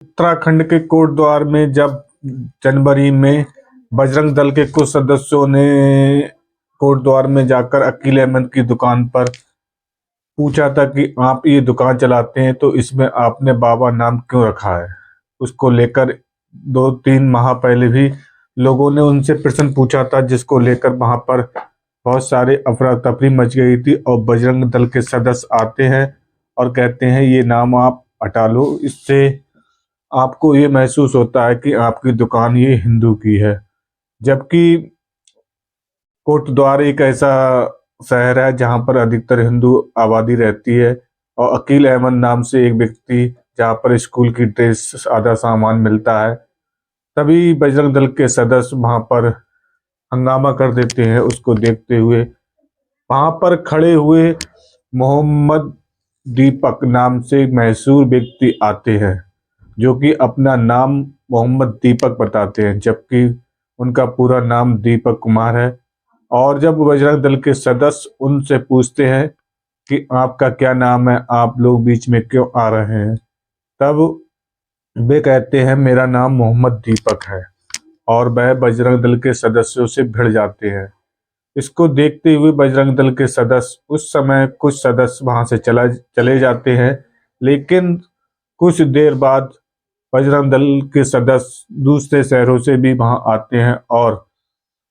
उत्तराखंड के कोटद्वार में जब जनवरी में बजरंग दल के कुछ सदस्यों ने कोटद्वार में जाकर अकील अहमद की दुकान पर पूछा था कि आप ये दुकान चलाते हैं तो इसमें आपने बाबा नाम क्यों रखा है। उसको लेकर 2-3 माह पहले भी लोगों ने उनसे प्रश्न पूछा था, जिसको लेकर वहां पर बहुत सारे अफरा तफरी मच गई थी और बजरंग दल के सदस्य आते हैं और कहते हैं ये नाम आप हटा लो, इससे आपको ये महसूस होता है कि आपकी दुकान ये हिंदू की है। जबकि कोटद्वार एक ऐसा शहर है जहाँ पर अधिकतर हिंदू आबादी रहती है और अकील अहमद नाम से एक व्यक्ति, जहाँ पर स्कूल की ड्रेस आधा सामान मिलता है, तभी बजरंग दल के सदस्य वहां पर हंगामा कर देते हैं। उसको देखते हुए वहां पर खड़े हुए मोहम्मद दीपक नाम से एक मशहूर व्यक्ति आते हैं, जो कि अपना नाम मोहम्मद दीपक बताते हैं, जबकि उनका पूरा नाम दीपक कुमार है। और जब बजरंग दल के सदस्य उनसे पूछते हैं कि आपका क्या नाम है, आप लोग बीच में क्यों आ रहे हैं, तब वे कहते हैं मेरा नाम मोहम्मद दीपक है, और वह बजरंग दल के सदस्यों से भिड़ जाते हैं। इसको देखते हुए बजरंग दल के सदस्य, उस समय कुछ सदस्य वहां से चले जाते हैं, लेकिन कुछ देर बाद बजरंग दल के सदस्य दूसरे शहरों से भी वहां आते हैं और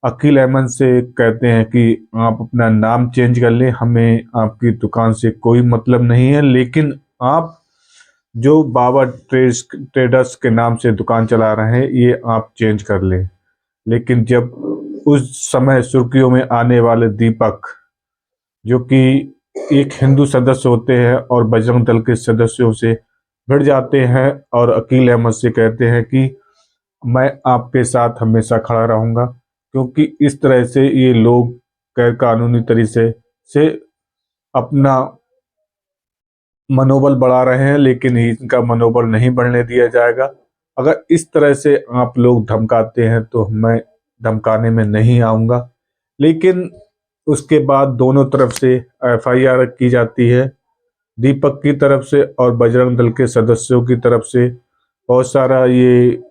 अकील अहमद से कहते हैं कि आप अपना नाम चेंज कर लें, हमें आपकी दुकान से कोई मतलब नहीं है, लेकिन आप जो बाबा ट्रेडर्स के नाम से दुकान चला रहे हैं ये आप चेंज कर लें। लेकिन जब उस समय सुर्खियों में आने वाले दीपक, जो कि एक हिंदू सदस्य होते हैं और बजरंग दल के सदस्यों से भिड़ जाते हैं और अकील अहमद से कहते हैं कि मैं आपके साथ हमेशा खड़ा रहूंगा, क्योंकि इस तरह से ये लोग गैर कानूनी तरीके से अपना मनोबल बढ़ा रहे हैं, लेकिन इनका मनोबल नहीं बढ़ने दिया जाएगा। अगर इस तरह से आप लोग धमकाते हैं तो मैं धमकाने में नहीं आऊंगा। लेकिन उसके बाद दोनों तरफ से एफआईआर की जाती है, दीपक की तरफ से और बजरंग दल के सदस्यों की तरफ से। बहुत सारा ये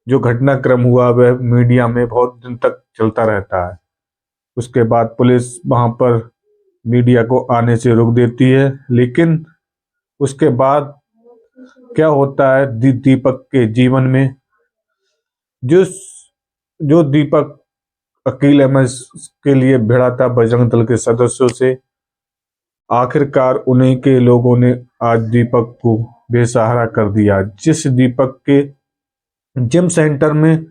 जो घटनाक्रम हुआ वह मीडिया में बहुत दिन तक चलता रहता है। उसके बाद पुलिस वहां पर मीडिया को आने से रोक देती है, लेकिन उसके बाद क्या होता है दीपक के जीवन में, जिस जो दीपक अकील अहमद के लिए भिड़ा था बजरंग दल के सदस्यों से, आखिरकार उन्हीं के लोगों ने आज दीपक को बेसहारा कर दिया। जिस दीपक के जिम सेंटर में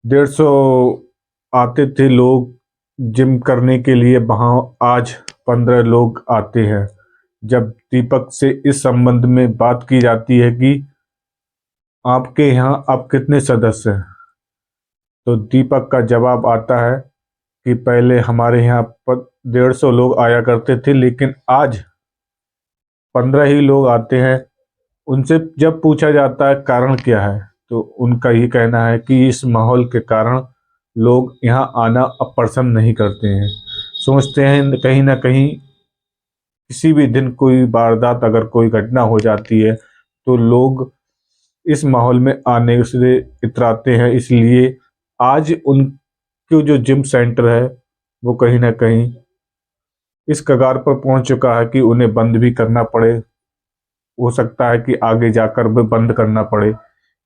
150 आते थे लोग जिम करने के लिए, वहां आज 15 लोग आते हैं। जब दीपक से इस संबंध में बात की जाती है कि आपके यहाँ अब कितने सदस्य हैं, तो दीपक का जवाब आता है कि पहले हमारे यहाँ पर 150 लोग आया करते थे, लेकिन आज 15 ही लोग आते हैं। उनसे जब पूछा जाता है कारण क्या है, तो उनका ये कहना है कि इस माहौल के कारण लोग यहाँ आना अब पसंद नहीं करते हैं। सोचते हैं कहीं ना कहीं किसी भी दिन कोई वारदात, अगर कोई घटना हो जाती है तो लोग इस माहौल में आने से इतराते हैं। इसलिए आज उनके जो जिम सेंटर है वो कहीं ना कहीं इस कगार पर पहुंच चुका है कि उन्हें बंद भी करना पड़े। हो सकता है कि आगे जाकर भी बंद करना पड़े,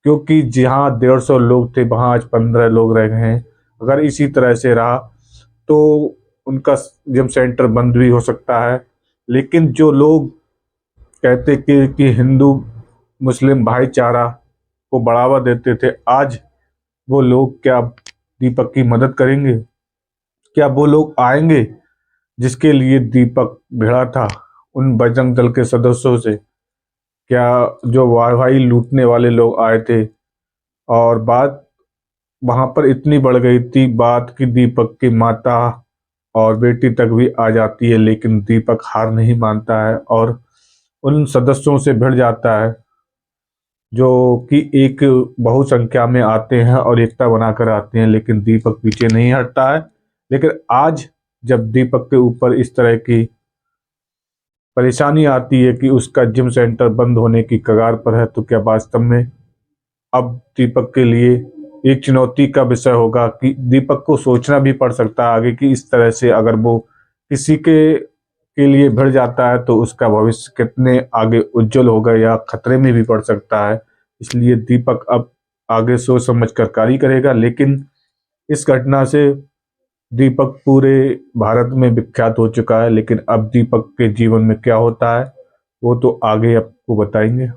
क्योंकि जहाँ 150 लोग थे वहां आज 15 लोग रह गए हैं। अगर इसी तरह से रहा तो उनका जिम सेंटर बंद भी हो सकता है। लेकिन जो लोग कहते कि हिंदू मुस्लिम भाईचारा को बढ़ावा देते थे, आज वो लोग क्या दीपक की मदद करेंगे? क्या वो लोग आएंगे जिसके लिए दीपक भिड़ा था उन बजरंग दल के सदस्यों से? क्या जो वाहवाही लूटने वाले लोग आए थे, और बात वहां पर इतनी बढ़ गई थी बात कि दीपक की माता और बेटी तक भी आ जाती है, लेकिन दीपक हार नहीं मानता है और उन सदस्यों से भिड़ जाता है जो कि एक बहुसंख्या में आते हैं और एकता बनाकर आते हैं, लेकिन दीपक पीछे नहीं हटता है। लेकिन आज जब दीपक के ऊपर इस तरह की परेशानी आती है कि उसका जिम सेंटर बंद होने की कगार पर है, तो क्या वास्तव में अब दीपक के लिए एक चुनौती का विषय होगा कि दीपक को सोचना भी पड़ सकता है आगे कि इस तरह से अगर वो किसी के लिए भिड़ जाता है तो उसका भविष्य कितने आगे उज्जवल होगा या खतरे में भी पड़ सकता है। इसलिए दीपक अब आगे सोच समझ कर कार्य करेगा। लेकिन इस घटना से दीपक पूरे भारत में विख्यात हो चुका है, लेकिन अब दीपक के जीवन में क्या होता है वो तो आगे आपको बताएंगे।